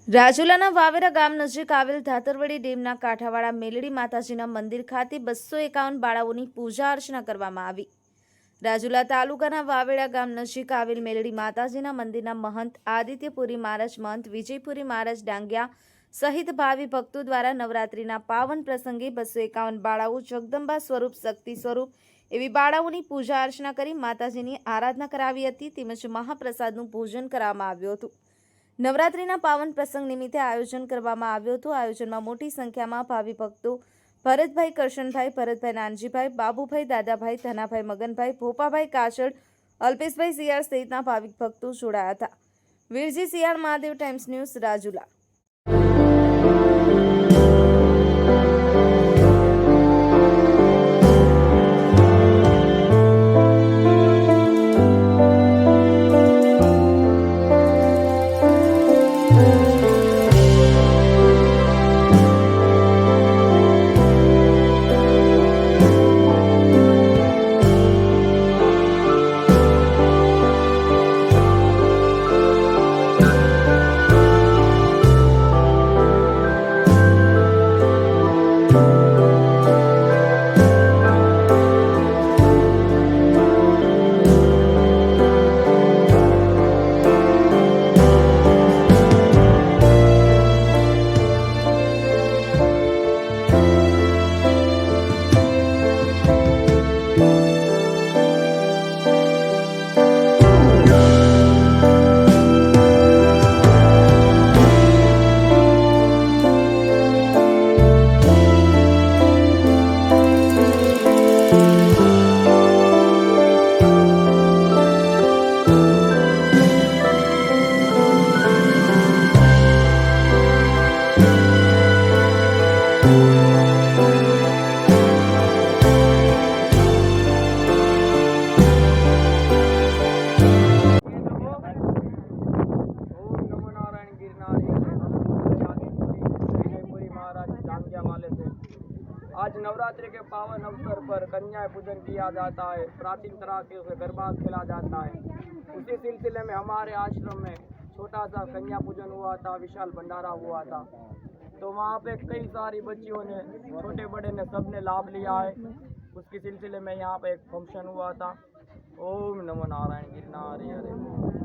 રાજુલાના વાવેરા ગામ નજીક આવેલ ધાતરવડી ડેમના કાંઠાવાળા મેલડી માતાજીના મંદિર ખાતે 251 બાળાઓની પૂજા અર્ચના કરવામાં આવી। રાજુલા તાલુકાના વાવેરા ગામ નજીક આવેલ મેલડી માતાજીના મંદિરના મહંત આદિત્યપુરી મહારાજ, મહંત વિજયપુરી મહારાજ ડાંગિયા સહિત ભાવિ ભક્તો દ્વારા નવરાત્રિના પાવન પ્રસંગે 251 બાળાઓ જગદંબા સ્વરૂપ, શક્તિ સ્વરૂપ એવી બાળાઓની પૂજા અર્ચના કરી માતાજીની આરાધના કરાવી હતી, તેમજ મહાપ્રસાદનું પૂજન કરવામાં આવ્યું હતું। નવરાત્રિના પાવન પ્રસંગ નિમિત્તે આયોજન કરવામાં આવ્યું હતું। આયોજનમાં મોટી સંખ્યામાં ભાવિ ભક્તો ભરતભાઈ, કરશનભાઈ, ભરતભાઈ, નાનજીભાઈ, બાબુભાઈ, દાદાભાઈ, ધનાભાઈ, મગનભાઈ, ભોપાભાઈ, કાચડ, અલ્પેશભાઈ સિયાળ સહિતના ભાવિક ભક્તો જોડાયા હતા। Virji Siyal, Mahadev Times News, Rajula. आज नवरात्रि के पावन अवसर पर कन्या पूजन किया जाता है। प्राचीन तरीके से गरबा खेला जाता है। उसी सिलसिले में हमारे आश्रम में छोटा सा कन्या पूजन हुआ था, विशाल भंडारा हुआ था। तो वहाँ पे कई सारी बच्चियों ने, छोटे बड़े ने, सबने लाभ लिया है। उसके सिलसिले में यहाँ पे एक फंक्शन हुआ था। ओम नमो नारायण गिरनारी हरे।